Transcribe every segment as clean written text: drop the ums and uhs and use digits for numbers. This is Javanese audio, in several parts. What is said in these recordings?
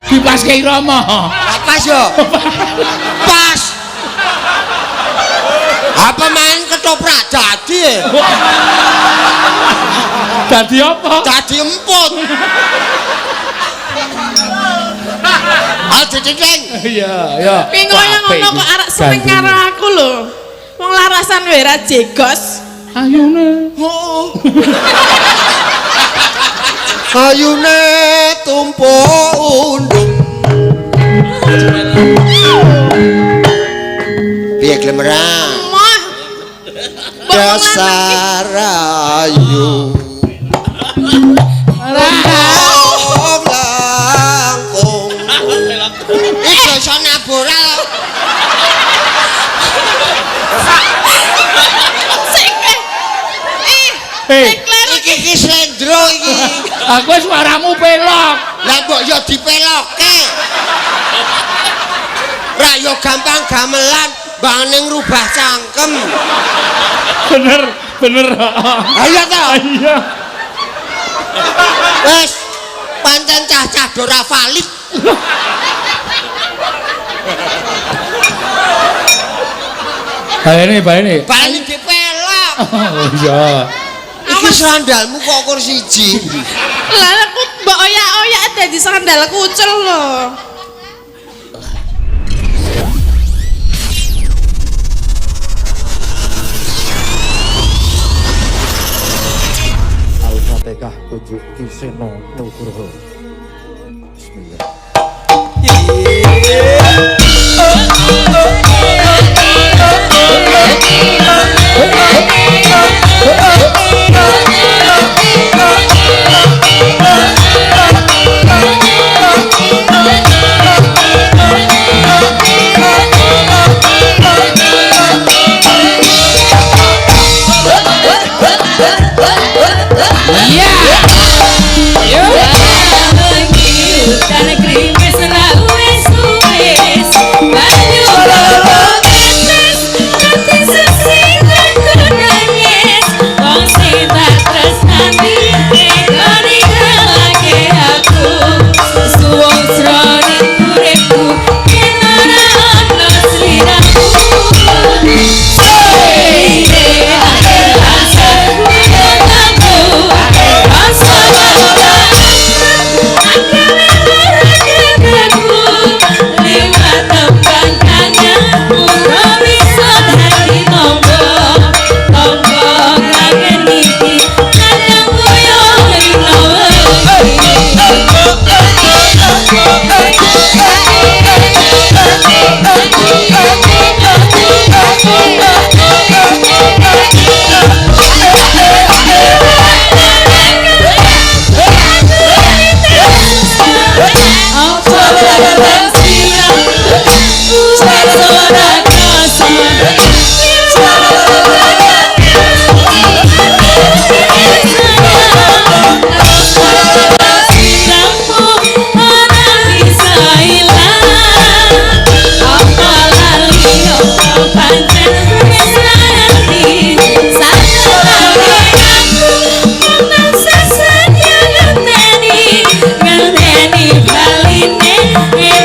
Dipaske irama. Pas yo. Pas. Apa main ketoprak dadi? Dadi apa? Dadi emput. Aja cicing. Iya, ya. Ki ngono ngono kok arek seneng karo aku lho. Wong larasan wae ra jegos. Ayune. Oh. Ayune tumpuk undung. Piye glemeran? Mah. Dasar ayu. Langkung. Iso iso naboral. Iki slendro iki. Aku suaramu pelok. Lah mbok yo dipelokke. Ra yo gampang gamelan bangane ngrubah cangkem. Bener. Ayo ta. Iya. Wes pancen cah-cah ora valid. Bae ini. Bali dipelok. Oh iya. Iki sandalmu kok kur siji. Lah aku mbok oyak-oyak dadi sandal kucel lho. Al-Fatihah kunjuk Kiseno Nugroho. Bismillah.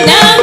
Now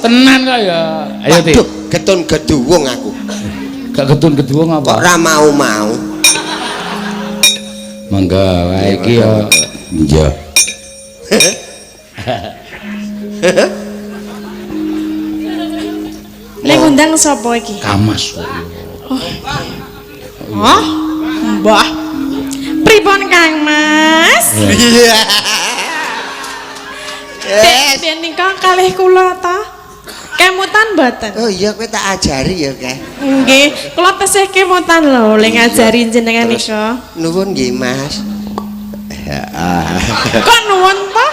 Tenan kok ya. Ayo, Dik. Waduh, getun geduwung aku. Gak gedun-gedung Kok apa? ora mau-mau. Mangga wae iki ya. Iya. Lek ngundang sapa iki? Kamas. Oh, Mbah. Pripun Kang Mas? Iya. Dek nika kalih kula ta? Kemutan mboten? Oh iya kowe tak ajari ya, Kak. Nggih, kula tesih kemutan lho le ngajari jenengan nika. Nuwun nggih, Mas. Kok nuwun ta?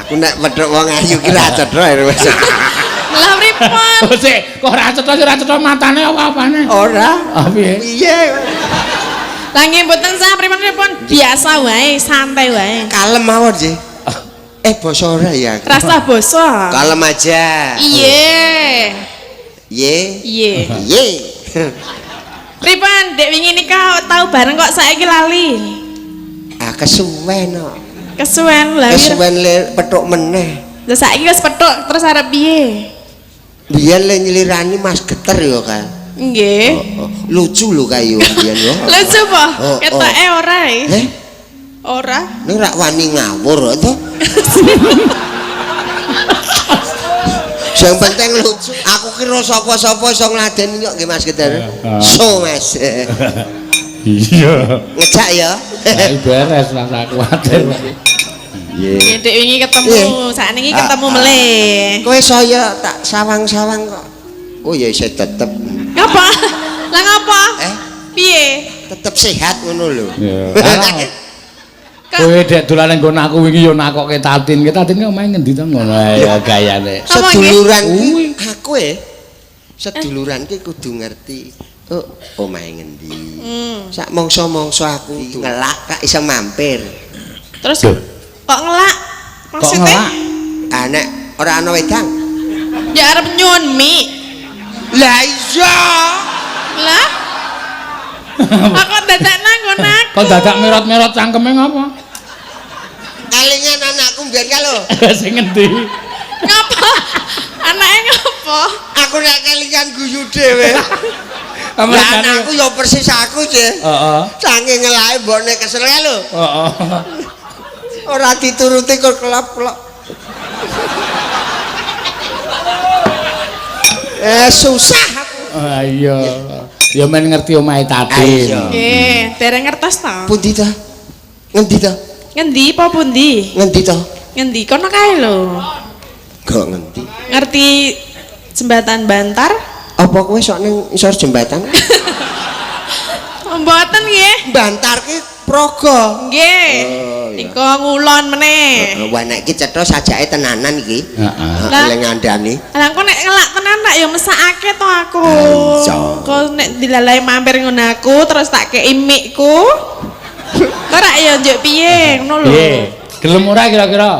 Aku nek wedhok wong ayu ki ra cetha wis. Lah pripun? Oh, Sik, kok ora cetha matane apa-apane? Ora. Ah, piye? Piye? Lah nggih mboten sah pripun-pripun, biasa wae, santai wae. Kalem mawon, Ji. Basa ora ya. Rasa basa. Kalem aja. Iye. Ye. Iye. Ye. Pripun Dek wingi nika tau bareng kok saiki lali. Ah kesuwen kok. Kesuwen lha. Kesuwen le petuk meneh. Lah saiki wis petuk terus arep piye? Biyen le nyelirani Mas Geter ya, Kak. Nggih. Lucu lho kayu biyen yo. Lucu apa? Oh, Ketoke ora e. Heh, Ora. ning rak wani ngawur to. Yang penting lucu. Aku kira sapa-sapa iso ngladeni kok nggih Mas Geter. So Mas. Iya. Ngejak ya. Ayo beres lah sak kuwatir. Nggih, Dek wingi ketemu, sakniki ketemu meleh. Kowe saya tak sawang-sawang kok. Oh ya isih tetep. Ngapa? Lah ngapa? Piye? Tetep sehat ngono lho. Ya. Kowe dek dolan nggon aku wingi yo nakoke Tatin. Ki Tatin ki omahe ngendi to ngono ya gayane. Seduluran ki aku seduluran ki kudu ngerti. Oh, omahe ngendi. Sak mangsa-mangsa aku ngelak kak iso mampir. Terus kok ngelak? Maksudnya? Ah nek ora ana wedang. Ya arep nyun mie. Lah iya. Lah? Aku dadak nang nggon aku. Kok dadak merot-merot cangkeme ngapa? Kalingan anakku mbiyen ka lho. Sing ngendi? Ngapa? Anake ngapa? Aku nek kelingan guyu dhewe. Lah anakku ya persis aku, Cih. Heeh. Saking ngelake mbokne kesel lho. Heeh. Ora dituruti kok kelap-kelop. Susah aku. Iya. Ya men ngerti omahe Tatin. Nggih, dereng ngertos ta? Pundi ta? Ngendi ta? Ngendi apa pundi? Ngendi ta? Ngendi kono kae lho. Gak ngendi. Ngerti jembatan Bantar? Apa kowe sok ning isor jembatan? Mboten nggih. Bantar ki Praga. Nggih. Nika ngulon meneh. Wah nek iki cetha sajake tenanan iki. Heeh. Lah ngandani. Lah engko nek ngelak tenan tak ya mesakake to aku. Iya. Kok nek dilalahi mampir ngono aku terus tak kei mikku. Kok rak ya njuk piye ngono lho. Piye? Gelem ora kira-kira?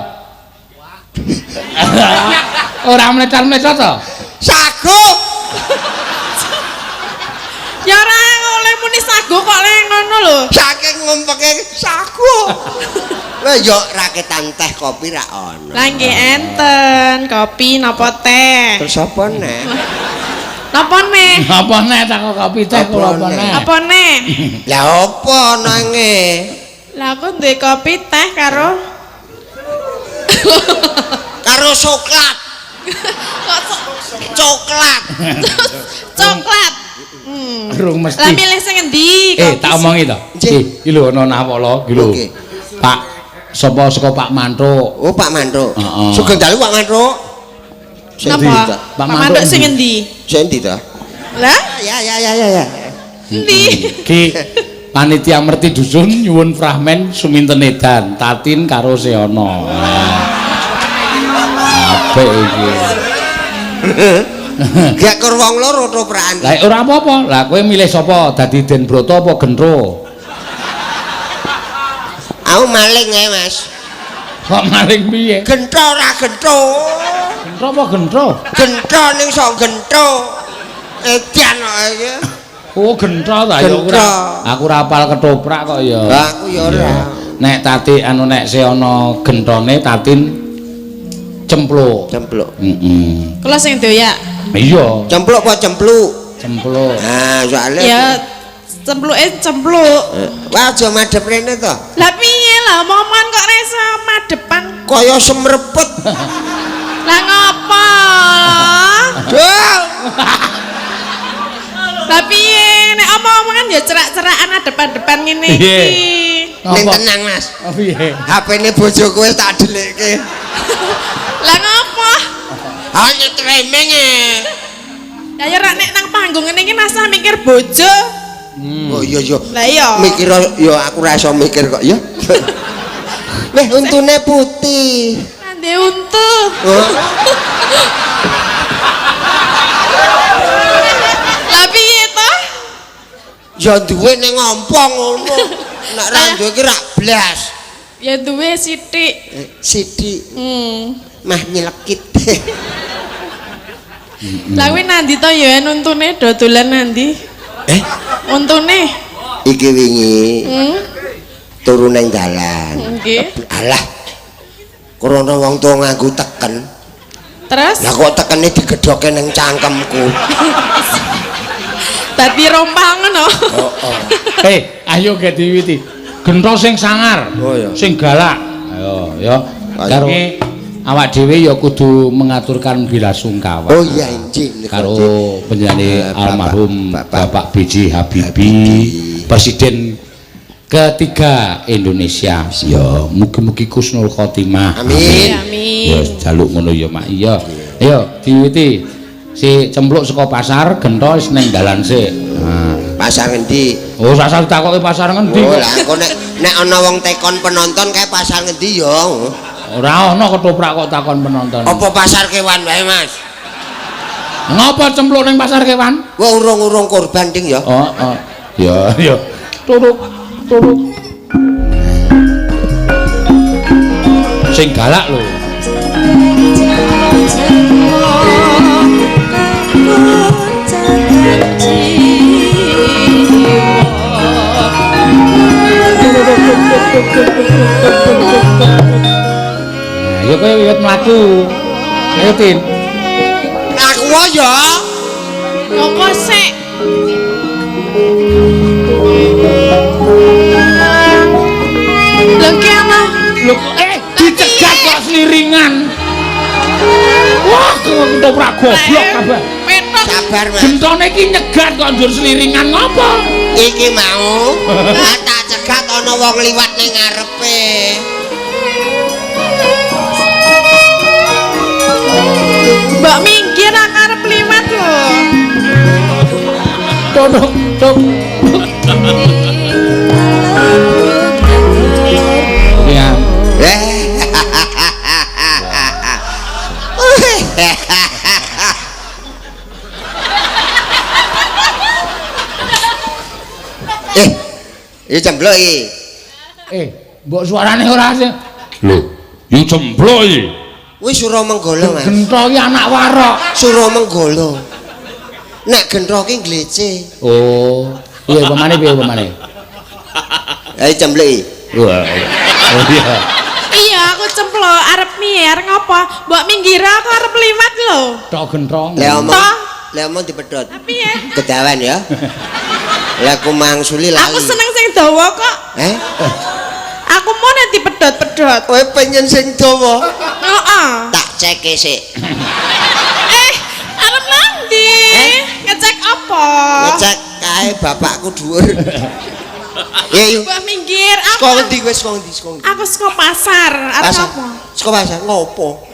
Ora mlecar-mlecar to? Sago. Ya ora oleh muni sago kok le ngono lho. Saking ngumpeke sago. Lah yo raketan teh kopi ra ono. Lah nggih enten, kopi napa teh? Terus apa nek? Napa neh? Apa nek tak kopi teh kula apa nek? Apa neh? Lah apa nange? Lah aku duwe kopi teh karo Karo coklat. Coklat. coklat. Rung mesti. Lah milih sing endi? Tak omongi to. Iki lho ana nawala iki lho. Pak sapa saka Pak Mantruk. Oh Pak Mantruk. Heeh. Sugeng dalu Pak Mantruk. Napa? Pak Mantruk sing endi? Sing endi ta? Lah? Ya. Endi? Ki panitia merti dusun nyuwun fragmen suminten edan Tatin karo Seana. Apik iki. Gak kur wong loro toprakan. Lah ora apa-apa. Lah kowe milih sapa? Dadi Den Broto apa Gentro? Aku maling ya, Mas. Kok maling piye? Gentro ora gentro. Gentro apa Gentro? Gentro ning sok gentro. Edian kok iki. Oh Gentro ta ya ora. Aku ora apal ketoprak kok ya. Lah aku ya ora. Nek Tati anu nek Seana Gentrone Tatin cempluk. Cempluk. Heeh. Kula sing doyak. Iya. Cempluk apa cempluk? Cempluk. Nah, soalnya Ya cempluke cempluk. wah aja madhep rene to. Lah piye lah momen kok reso madepan. Kaya semrepet. Lah ngapa? Duh. Lah piye nek omong-omongan ya cerak-cerakan depan-depan ngene iki. Ning tenang, Mas. Oh piye? HP-ne bojoku wis tak delekke. Lah ngapa? Hanya tremeng e. Ya rak nek nang panggung ngene iki rasa mikir bojo. Oh iya iya. Lah iya. Mikir ya aku ra iso mikir kok ya. Weh untune putih. Ande untu. Oh. Lah piye to? Ya duwe ning ompong ngono. Nek ra duwe iki ra blas. Ya duwe sithik. Sithik mah nyelekit. Lah kuwi nandi to ya untune do dolan nandi? Untune. Iki wingi turu nang dalan. Nggih. Alah. Krana wong tuwa nganggo teken. Terus Lah kok tekene digedhoke ning cangkemku. dadi rompang ngono. Hei, ayo ge diwiwiti. Gentho sing sangar. Oh ya. Sing galak. Ayo, ya. Karo awak dhewe ya kudu mengaturkan belasungkawa. Oh iya injing karo penyanyi almarhum Bapak B.J. Habibie, Presiden ketiga Indonesia. Ya, mugi-mugi kusnul khotimah. Amin. Amin. Ya jaluk ngono ya Mak. Iya. Ayo diwiwiti. Si cempluk saka pasar gentho wis ning dalan sik. Nah. Pasar ngendi? Oh, sasal ditakoki pasar ngendi? Oh, lah engko nek ana wong tekon penonton kae pasar ngendi ya? Ora ana ketoprak kok takon penonton. Apa pasar kewan wae, Mas? Ngapa cempluk ning pasar kewan? Wah, urung-urung korban ding ya. Oh, oh. Ya, ya. Turuk. Sing galak lho. Ayo kowe wiwit mlaku. Ayo Tin. Aku ya. Ngopo sik? Lho ki ana. Lho dicegat kok sliringan. Wah, ketoprak goblok kabeh. Petok. Sabar, Mas. Gentone iki nyegat kok njur sliringan ngopo? Iki mau tak cegat ana wong liwat ning ngarepe. Mbak minggir nang arep liwat lho. Tuk. Ya. Ya cempluk iki. Mbok suarane ora sih. Lho, yo cempluk iki. Wis Suramenggala, Mas. Gentho iki anak warok. Suramenggala. Nek gentho ki glece. Oh, iya piye pemane? Ayo cempluk iki. Wah. Oh iya. Iya, aku cempluk arep mier ngapa? Mbok minggir aku arep liwat lho. Tok gentho. Le omong dipedhot. Piye? Kedawan ya. Lah aku mangsuli lali. Aku seneng sing dawa kok. Aku mau nek dipedhot-pedhot. Kowe pengen sing dawa. Heeh. Tak cek sik. Arep nandi? Ngecek apa? Ngecek kae bapakku dhuwur. Ya yuk. Mbak minggir. Saka ngendi wis saka ngendi? Aku saka pasar. Arep Pasar. apa? Saka pasar ngopo?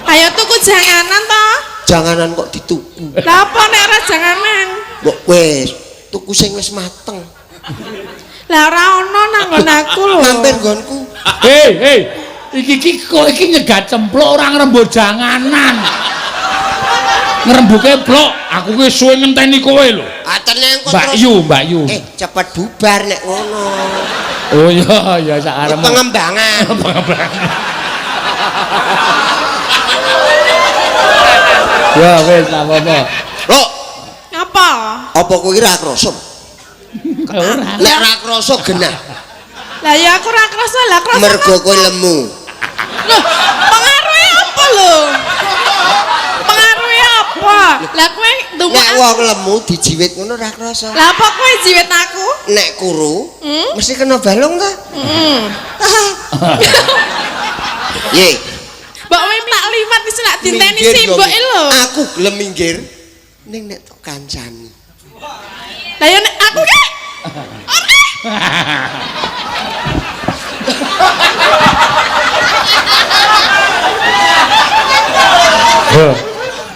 Ayo tuku janganan to. Janganan kok dituku. Lah apa nek ora janganan? Mbok wis tuku sing wis mateng. Lah ora ono nang nggon aku lho. Mampir nggonku. Hei. Iki kok iki nyegat cempluk ora ngrembug janganan. Ngrembuke blok, aku ki suwe ngenteni kowe lho. Atene engko Mbak Yu. Cepet bubar nek ngono. Oh iya sak arep. Pengembangan. Ya wis apa-apa. Lho, Apa? apa kowe ra krasa? Ora. Nek ra krasa genah. Lah ya aku ora krasa lah krasa. Mergo kowe lemu. Loh, pengaruhe apa lho? Pengaruhe apa? Lah kowe ndumuk Nek wong lemu dijiwit ngono ora krasa. Lah apa kowe jiwit aku? Nek kuru mesti kena balung ta? Ye. Mbok kowe tak liwat wis nak diteni simbok lho. Aku gelem minggir ning nek tok kancani. Lah ya nek aku ki.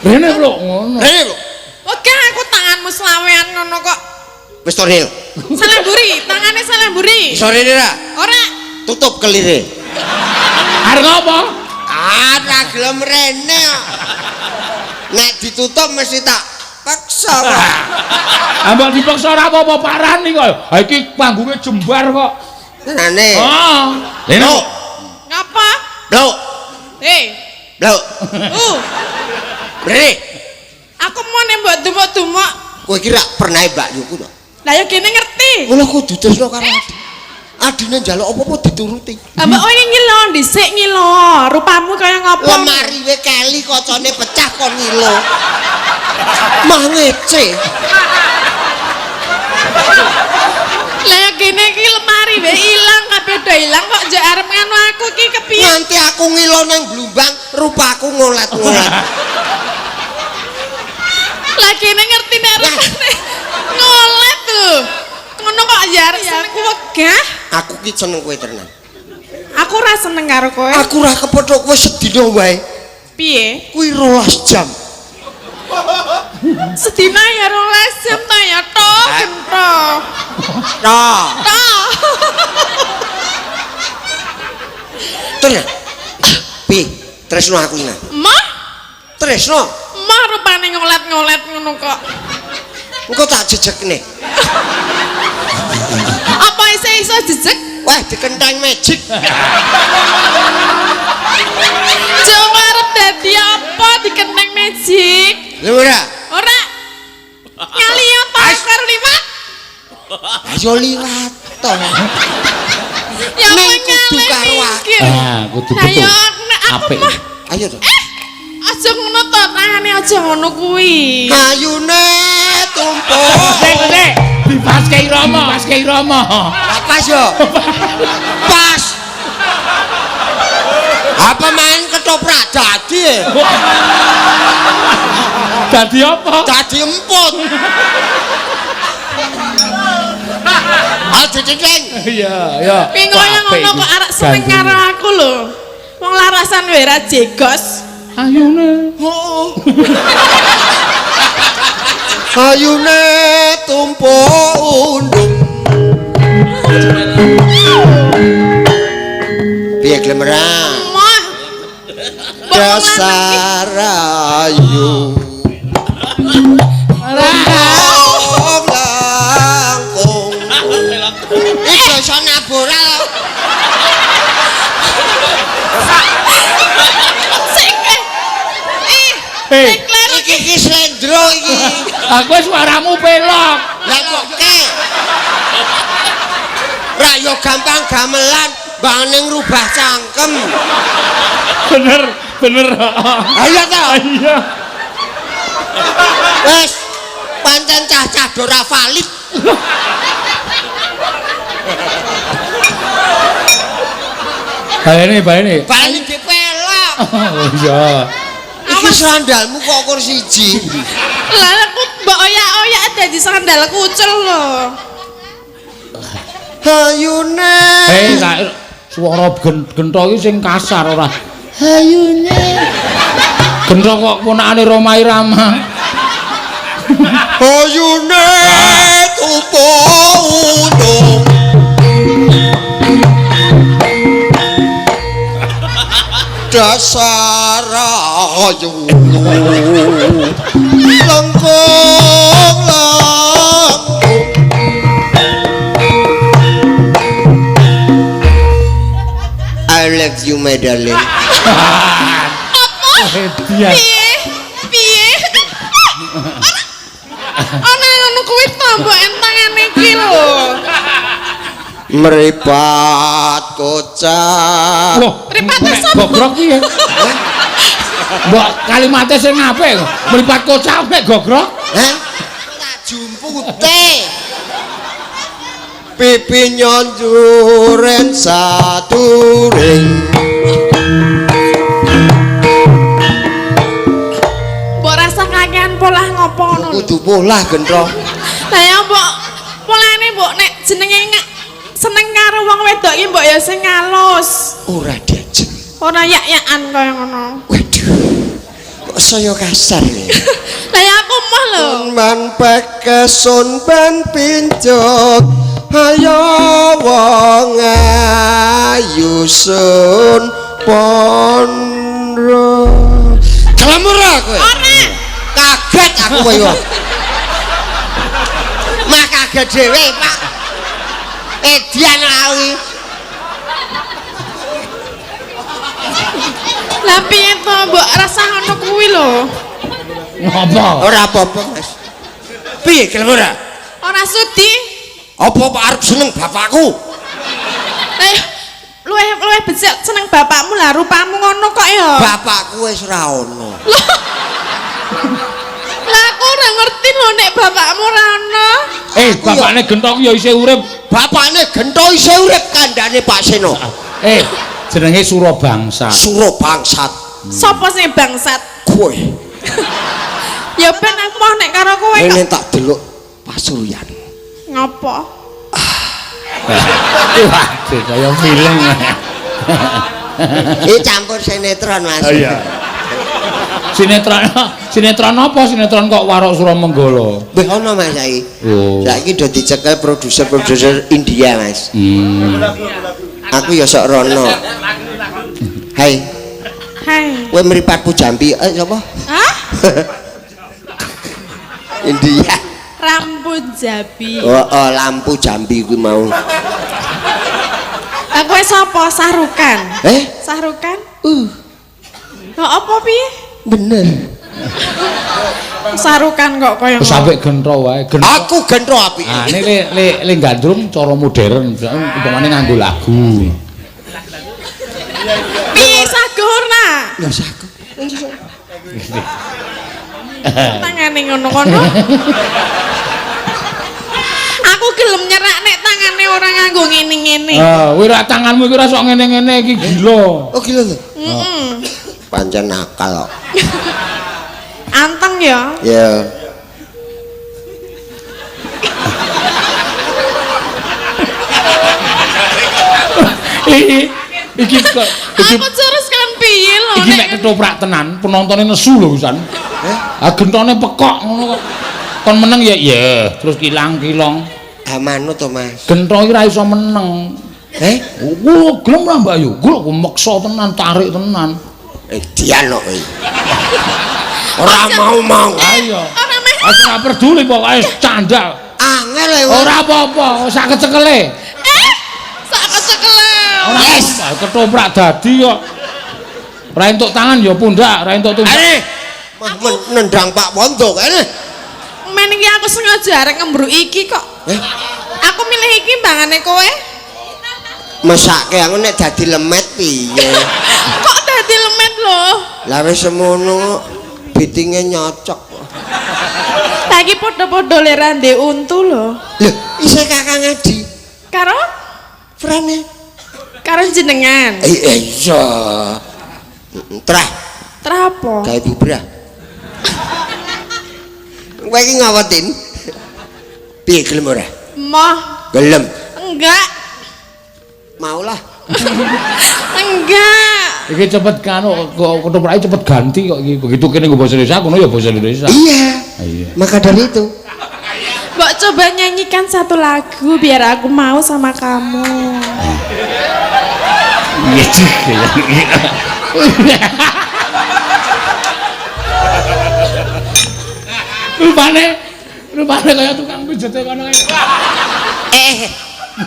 Rene lho ngono. Rene lho. Oke aku tanganmu selawean ngono kok. Wis to Ril. Salemburi, tangane salemburi. Sore ra. Ora. Tutup kelire. Arep ngopo? Ora gelem rene. Nek ditutup mesti tak paksa kok. Ambek dipaksa ora apa-apa parani kok. Ha iki panggunge jembar kok. Tenane. Oh. Leno. Ngapa? Blok. Blok. Rene. Aku mau nembok dumuk-dumuk. Kowe kira pernah mbak yuku to? Lah ya kene ngerti. Ngono kudu terusno karo Adi. Adine njaluk apa-apa dituruti. Lah mbok kowe ngilo dhisik ngilo. Rupamu kaya ngopo? Lemari we keli kocone pecah kon ngilo. Mah ngece. Lah ya kene iki lemari we ilang kabeh do ilang kok njak arep nganu aku iki kepiye? Nanti aku ngilo nang Blumbang, rupaku ngolet-ngolet. Lah kene ngerti nek rupane ngolet lho. Ngono kok ya aku wegah. Aku ki seneng kowe tenan. Aku ora seneng karo kowe. Aku ora kepethuk kowe sedina wae. Piye? Kuwi 12 jam. Sedina ya 12 jam ta ya tok gento. Nah, Tok. tenan. Pi, tresno aku ina. Mah, Tresno. mah rupane ngolet-ngolet ngono kok. Engko tak jejekne. Apa iso jejeg? Wah, dikenteng magic. Coba arep dadi apa dikenteng magic? Lha ora? Ora. Nyaliyo ta karo liwat? Ayo liwat to. Ya Ning kowe kudu karo aku. Ah, kudu Lah betul. ya nek aku Apik. mah Ayo to. aja ngono to, tangane aja ngono kuwi. Ayune tumpuk. Sik, dipaske Irama, paske Irama. Pas yo. Pas. Apa main ketoprak dadi? Dadi apa? Dadi emput. Aja cengkeng. Iya, iya. Pingo yang ngono kok arek seneng karo aku lho. Wong larasan wae ra jegos. Ayune. Ayune tumpuk undung. Piye glemera? Mah. Dasar ayu. Langkung. Iso naboral. Iki slendro iki. Aku suaramu pelok. Lah kok ke? Ra yo gampang gamelan, bangane ngrubah cangkem. Bener. Ayo ta. Iya. Wes pancen cah-cah ora valid. Balene. Bali dipelok. Oh iya. Iki sandalmu kok kur siji. Lah aku mbok oyak-oyak dadi sandal kucel lho. Ayune. Hei, suara gento iki sing kasar ora. Ayune. Gento kok ponakane Roma Irama. Ayune tumpuk undung. Dasar ayu. Langkung. I love you my darling. Hediah. Piye? Ana ngono kuwi tambah entangane iki lho. Meripat kocak. Wah, Mripat nek sapa? bobrok piye? Mbok kalimatnya sing apik kok. Mripat kocak nek gogrok. Hah? Tak jumpute. Pipi nyonjuren saturing. Mbok rasa kakean polah ngopo ngono. Kudu polah gendro. Lah ya mbok polane mbok nek jenenge seneng karo wong wedok iki mbok ya sing ngalus. Ora diajen. Ora yak-yakan kaya ngono. Waduh. Kok saya kasar ya? Lah ya aku mah lho. Man pekesun ben pincuk. Ayo wong ayu sun pondro. Kelamur kowe. Ora. Kaget aku kowe. Mah kaget dhewe, Pak. Edian awi. Lah piye to mbok rasa ngono kuwi lho. Ngopo? Ora apa-apa, Mas. Piye kelamur? Ora sudi. Apa arep seneng bapakku? Lah luwih becik seneng bapakmu lah rupamu ngono kok ya. Bapakku wis ora ono. Lah aku ora ngerti lho nek bapakmu ora ono. Bapakne Genthok ya isih urip. Bapakne Genthok isih urip kandhane Pak Seno. Jenenge Surabangsa. Suro bangsat. Sopo sing bangsat? Kowe. Ya ben aku mau nek karo kowe kok. Ini tak delok Pasuruyan. Ngopo? Waduh, kaya film. Ini campur sinetron, Mas. Iya. Sinetron apa? Sinetron kok Warok Suramanggala. Mbah ono Mas saiki. Oh. Saiki do dicekel produser India, Mas. Aku ya sok rono. Hai. Hai. Kowe mripatku Jambi, sapa? Hah? India. Rambut Jambi. Oh, lampu Jambi kuwi mau. Lah kowe sapa? Sahrukan. Sahrukan? Lah apa piye? Bener. Sahrukan kok kaya ngono. Sampai Genthok wae. Aku Genthok apike. Ah, ini le gandrung cara modern, umpamane nganggo lagu. Piye sagurna? Ya saku. Tangane ngono-ngono. Aku gelem nyerak nek tangane ora nganggo ngene-ngene. Kowe ra tanganmu iki ora sok ngene-ngene iki gila. Oh gila lho. Heeh. Pancen nakal kok. Anteng ya. Ya. Iki Aku terus kan piye lho iki nek ketoprak tenan, penontonnya nesu lho pisan. Genthone pekok ngono kok. Kon meneng ya, terus kilang-kilong. Manut to, Mas. Genthok iki ra iso meneng. Oh, gelem ra Mbak Ayu? Gula ku meksa tenan, tarik tenan. Dian kok kowe. Ora mau. Ayo. Ora peduli pokoke candal. Angel e. Ora apa-apa, sak kecekele. Sak kecekele. Ora ketoprak dadi kok. Ora entuk tangan ya pundak, ora entuk tumbak. Mah nendang Pak Wondo kene. Men iki aku sengaja arek ngembruk iki kok. Aku milih iki mbangane kowe. Mesake aku nek dadi lemet piye? Kok dadi lemet lho? Lah wis semono bitinge nyocok. Lah iki padha-padha lerande untu lho. Lho, isih Kakang Adi. Karo Frane. karo jenengan. Iya. Trah. Trah apa? Gawe bubrah. Kowe iki ngawetin. Piye gelem ora? Moh. Gelem. Enggak. Maulah. Enggak. Iki cepet kanu kok ketoprake cepet ganti kok iki. Begitu kene nggo basa Indonesia, kono ya basa Indonesia. Iya. Maka dari itu. Mbok coba nyanyikan satu lagu biar aku mau sama kamu. Iya juga. Rupane kaya tukang pijete kono kae.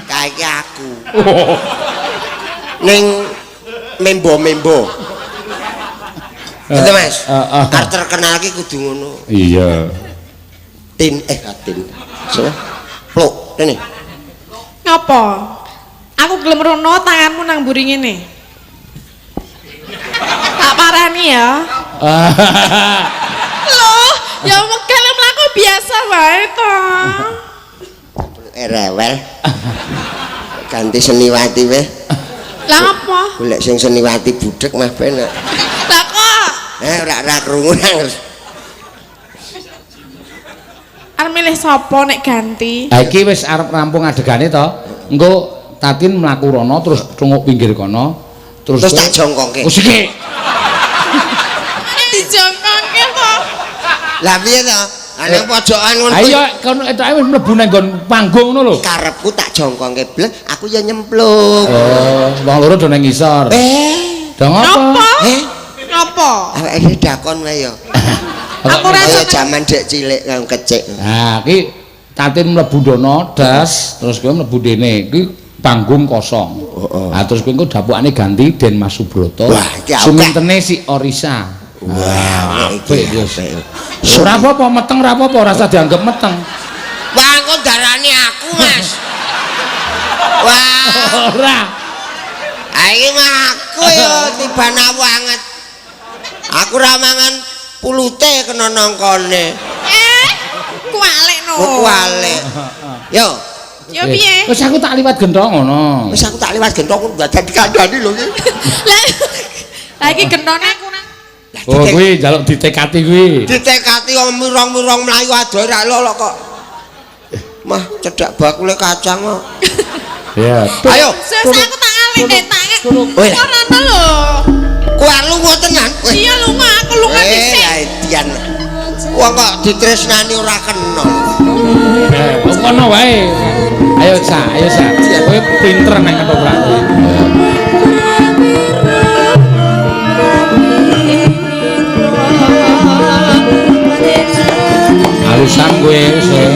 Kayak aku. Ning membo-membo. Gitu Mas. Arep terkenal iki kudu ngono. Iya. Tin katin. Sopo? Plok, rene. Ngapa? Aku gelem rono tanganmu nang mburi ngene. Tak parani ya. Loh, ya kalau mlaku biasa wae to. Rewel. Ganti Seniwati weh. Lah apa? Golek sing Seniwati budhek mah penak. Lah kok Ora krungu nang. arep milih sapa nek ganti? Ha iki wis arep rampung adegane to. Engko Tatin mlaku rono terus trunguk pinggir kono. Terus tak jongkongke. Wis iki. Dijongkongke kok. Lah piye to? Ana pojokan ngono. Ayo kono etoke wis mlebu nang nggon panggung ngono lho. Karepku tak jongkongke blek, aku ya nyemplung. Oh, wong loro do nang ngisor. Dong apa? Napa? Awake dakon wae ya. Aku rasa jaman dek cilik kang kecik. Nah, iki Tatin mlebu dono das, terus kowe mlebu dene. Iki panggung kosong. Nah, terus kowe engko dapukane ganti Den Mas Subroto. Sumintene si Orisa. Wah, apik Gus. Ora apa-apa meteng ora apa-apa, ora usah dianggap meteng. Wah, kok darani aku, Mas. Wah, Ora. iki mah aku ya tibana banget. Aku ra mangan pulute kena nangkone. kualik no. Kualik. Yo. Yo piye? Wis aku tak liwat gentong ngono. Wis aku tak liwat gentong dadi kandhani lho iki. Lah iki gentone kurang. Oh kuwi njaluk ditekati kuwi. Ditekati wong mirong-mirong mlayu adoh ra lho kok. Mah cedak bakule kacang kok. Ya. Ayo. Sus aku tak alih deh tak. Weh. Ora ono lho. Kuwi lunga tenan. Iya lunga, aku lunga dhisik. Dian. Wong kok ditresnani ora kena. Kono wae. Ayo Sa, ayo Sa. Kowe pinter nang ketoprak kuwi. Alusan kowe sing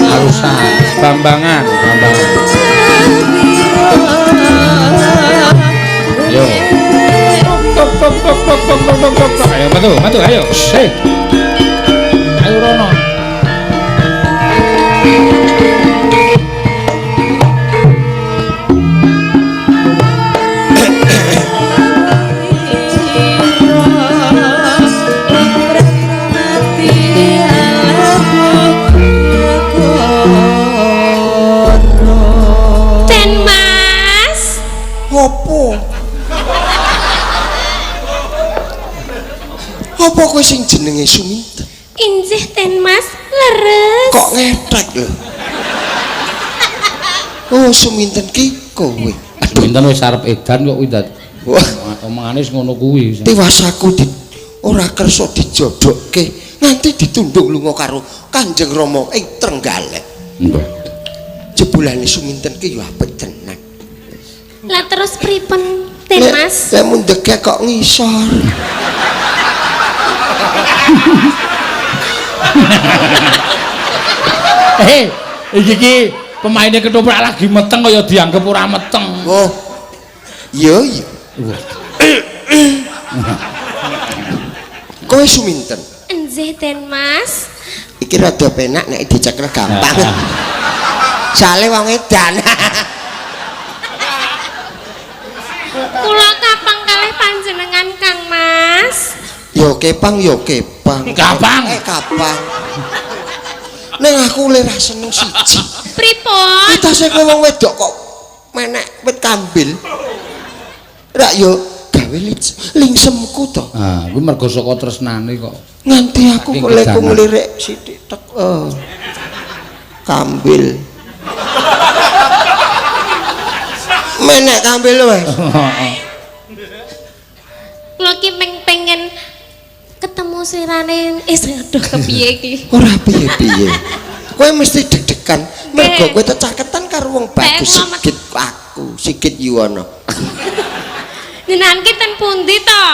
alusan bambangan. Yo. Ayo matu ayo. Ayo rono. Apa kowe sing jenenge Suminten? Injih Ten Mas, leres. Kok ngetrek lho. Oh, Suminten ki kowe. Suminten wis arep edan kok kuwi dadi. Wah, omongane wis ngono kuwi. Tiwasaku ora kersa dijodokke nganti ditundung lunga karo Kanjeng Rama ing Trenggalek. Nggih. Jebulane Suminten ki yo apik tenan. Lah terus pripun Ten Mas? Lah mundheke kok ngisor. Iki pemainnya ketoprak lagi meteng kaya dianggap ora meteng. Oh. Iya. Kowe Suminten. Injih Ten Mas. Iki rada penak nek dicekel gampang. Sale wong edan. Kula kapang kalih panjenengan Kang Mas. Yo kepang. Kapang. Kapang. Ning aku lera seneng siji. Pripun? Kita sing wong wedok kok menek wit kambil. Rak yo gawe lingsemku to. Ah, kuwi mergo saka tresnane kok. Nganti aku koleku nglirik sithik tek. Kambil. Menek kambil Mas. Kula ki pengen ketemu sirane aduh kepiye iki. Ora piye-piye. Kowe mesti deg-degan mergo kowe tecaketan karo wong bagus sikit aku, sikit Yuwono. Jenengan ki ten pundi to?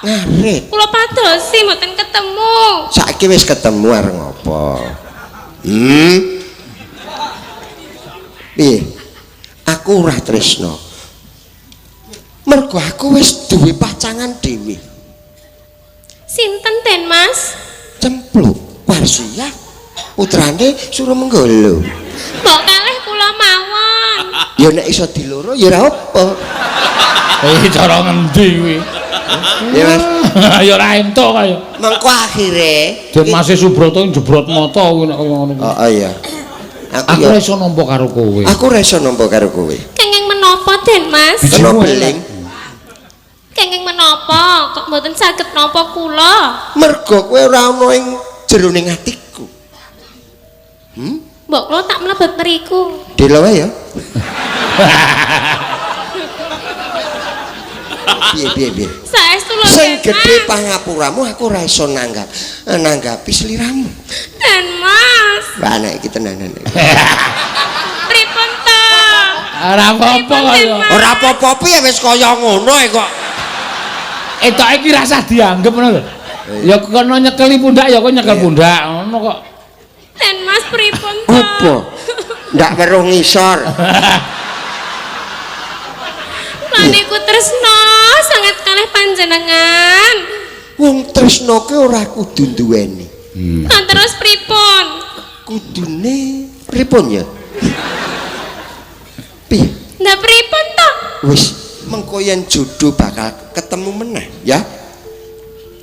Ngarit. Kula padosi mboten ketemu. Saiki wis ketemu areng apa? Piye? Aku ora tresno. Mergo aku wis duwe pacangan dhewe. Sinten Ten Mas? Cempluk Warsia putrane Surumenggala. Mbok kalih kula mawon. Ya nek iso diloro ya ora apa. Cara ngendi kuwi? Ya Mas. Ya ora entuk kaya. Mengko akhire Den Mas Subroto jebrot mata kuwi nek kaya ngono. Oh iya. Aku ora iso nampa karo kowe. Aku ora iso nampa karo kowe. Kenging menapa Den Mas? Kena beling. Kenging menapa kok mboten saged nampa kula? Mergo kowe ora ana ing jeroning atiku. Mbok kula tak mlebet mriku. Delo wae ya. Piye. Saestu lho Sing Den gedhe Mas. pangapuramu aku ora iso nanggapi sliramu. Den Mas. Wah nek iki tenanan. Pripun to? Ora apa-apa kaya. Ora apa-apa piye wis kaya ngono kok. Etoke iki rasa dianggep ngono lho. Ya kono nyekeli pundak ya kok nyekel pundak ngono kok. Den Mas pripun to? Apa? Ndak weruh ngisor. Maniku tresno sangat kalih panjenengan. Wong tresno ki ora kudu duweni. Nah, terus pripun? Kudune pripun ya? Piye? Ndak pripun to? Wis mengko yen jodoh bakal ketemu meneh ya.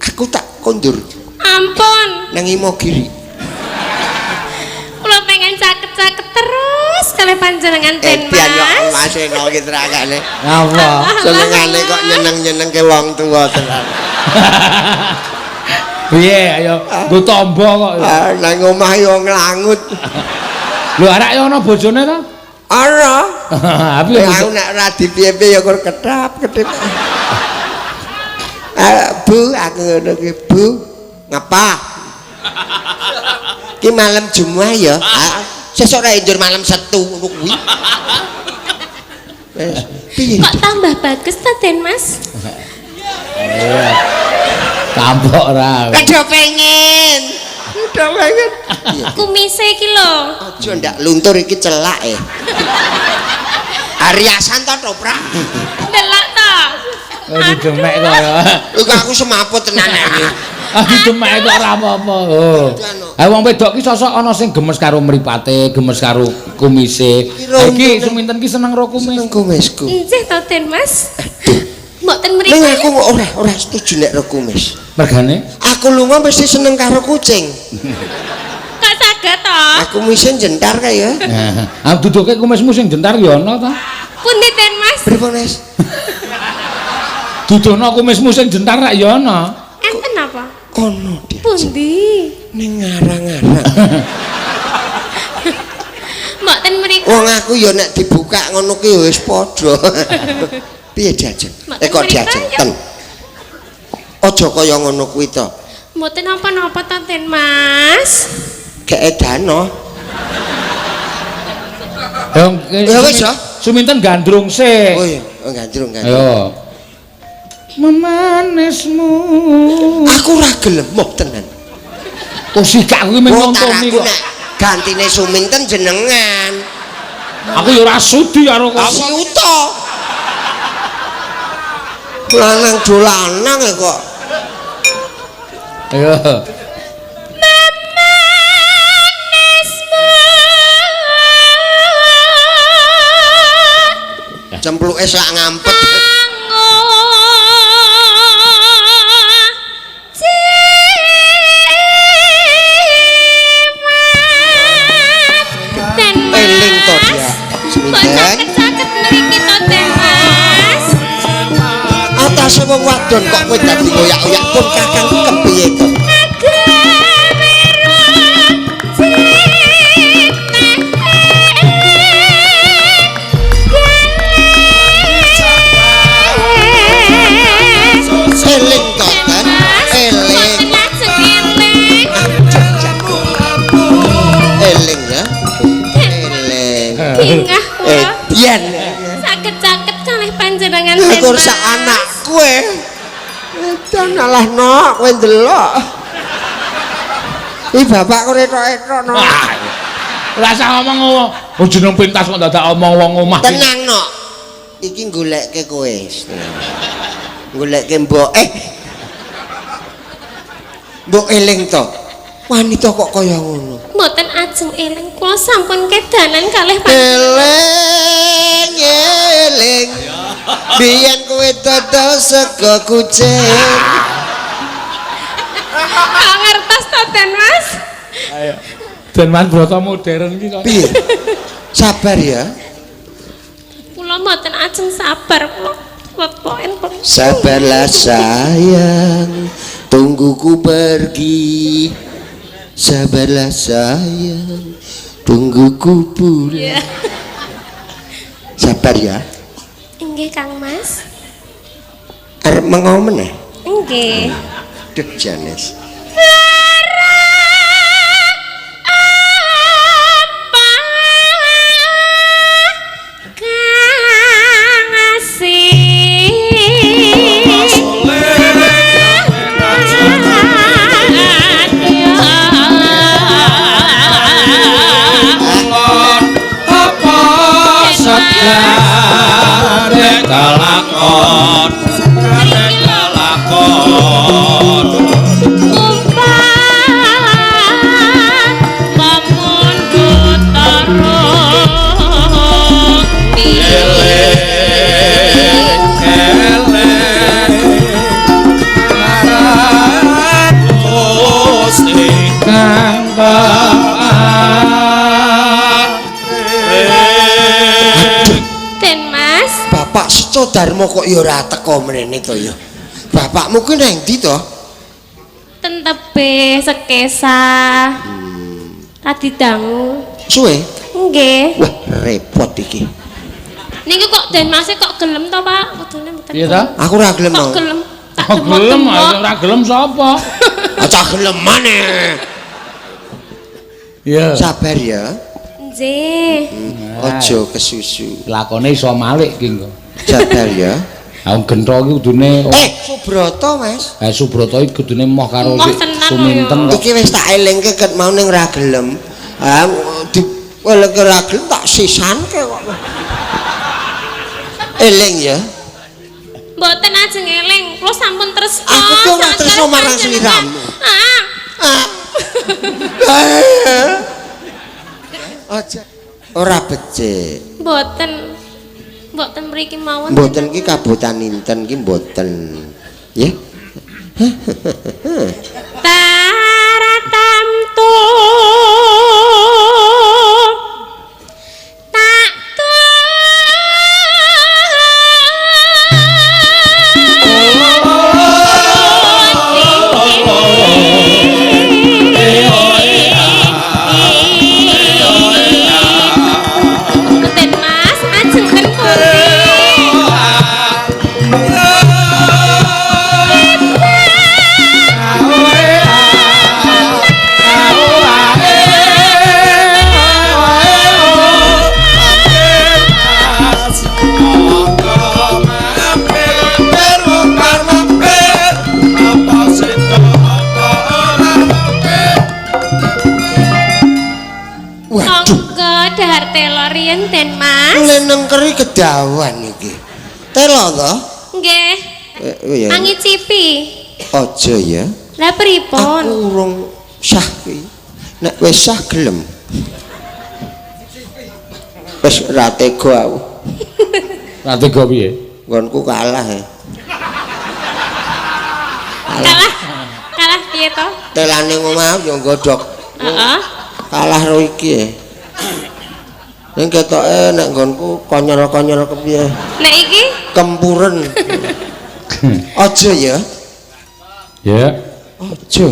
Aku tak kondur Ampun, nang Imogiri. kula pengen caket-caket terus kalih panjenengan Den Edian kok Mas. Mas eno ki terakane. Apa? Senengane kok nyeneng-nyenengke wong tuwa tenan. Piye ayo nggo tombo kok. Ah, nang omah yo nglangut. Lho arak yo ana bojone to? Ora. Tapi Aku nek ora dipiye-piye ya kur kedap-kedip. Bu, aku ngono ki, Bu. Ngapa? Ki malam Jumat ya. Sesuk ra njur malam Setu ngono kuwi. Wes, piye? Kok tambah bagus ta Den Mas? Kampok ora. Kadho pengen. Kadho pengen. Kumise iki lho. Aja ndak luntur iki celak Ariasan to toprak. Delok to. Didemek kok ya. Iku aku semaput tenan iki. Didemek kok ora apa-apa. Oh. Ha wong wedok ki sosok ana sing gemes karo mripate, gemes karo kumise. Iki suminten ki seneng karo kumis. Seneng kumisku. Nggih to Den Mas. Mboten Ning mriki. aku ora setuju nek ro kumis. Mergane Aku lunga mesti seneng karo kucing. Kok saged to? Aku misen jentar kae ya. ah duduke kumismu sing jentar ya ana ta? Pundi Den Mas? Pripun Mas? Dudono kumismu sing jentar rak ya ana. Enten apa? Kono dia. Pundi? Ning ngarang-ngarang. Mboten mriki. Wong aku ya nek dibuka ngono ki ya wis padha. Piye Jajeng? Kok Jajeng ten. Aja kaya ngono kuwi to. Mboten apa-apa to Den Mas. Keedano. Ya wis ya. Suminten gandrung sik. Oh iya, gandrung. Ayo. Memanismu. Aku ora gelem moh tenan. Oh sikak kuwi men ngontoni Aku kok. nek gantine Suminten jenengan. Aku ya ora sudi karo kok. Si Uto. Lanang dolanang kok. Ayo. Cempluke sak ngampet. Eling to dia. Suminten. Caket mriki to Den Mas. Atase wong wadon kok kowe dadi ngoyak-oyak pun kakang kepiye to? Eling to kan? Eling. Eling ya. Eling. Ingah kula. Dian. Caket-caket kalih panjenengan Aku Den sak Mas. anak kowe. Edan alah nok kowe ndelok. Ih bapakku retok-retok nok. Ora usah ngomong. Oh jeneng pintas kok dadak omong wong omah. Tenang nok. Iki goleke kowe. Goleke mbok mbok eling to. Wanita kok kaya ngono. Mboten ajeng eling kula sampun kedanan kalih Eling eling Biyen kowe dodol sego kucing. Kok ngertos to Den Mas? Ayo. Den Mas Broto modern iki kok. Piye? Sabar ya. Kula mboten ajeng sabar kula. Lepoken kok. Sabarlah sayang, tunggu ku pergi. Sabarlah sayang, tunggu ku pulang. Sabar ya. Nggih Kang Mas. Arep mengo meneh. Nggih. Duh Janes. Kalakon kalakon Bapak Sucodarmo kok ya ora teko mrene to ya. Bapakmu ku nang ndi to? Ten tebih sekesa. Tadi dangu. Suwe? Nggih. Wah, repot iki. Niki kok Den Mas kok gelem to, Pak? Kudune mboten. Iya ta? Aku ora gelem. Kok gelem? Tak Oh, gelem, ora gelem sapa? Aja gelem maneh. Iya. Sabar ya. Nggih. Aja kesusu. Lakone iso malik ki engko. Sabar ya. Aku gentho iki kudune Subroto, Mas. Subroto iki kudune moh karo Moh tenan Suminten kok. Iki wis tak elingke ket mau ning ra gelem. Ah di elingke ra gelem tak sisanke kok. Eling ya. Mboten ajeng eling, kula sampun tresno. Aku ki ora tresno marang sliramu. Aja. Ora becik. Mboten mriki mawon. Mboten ki kabutan Inten ki mboten. Ya. Taratamtu tak Den Mas ajeng ten pundi? Monggo dahar telo riyen Den Mas. Leneng keri kedawan iki. Telo to? Nggih. Ya. Mangicipi. Aja ya. Lah pripun? Aku urung sah ki. Nek wis sah gelem. Wis ra tega aku. Ra tega piye? Nggonku kalah ya. Kalah piye to? Telane ngomah yo nggodhok. Heeh. Kalah ro iki ya. Ning ketoke nek nggonku konyor-konyor kepiye? Nek iki Kempuren. Aja ya. Ya. Aja.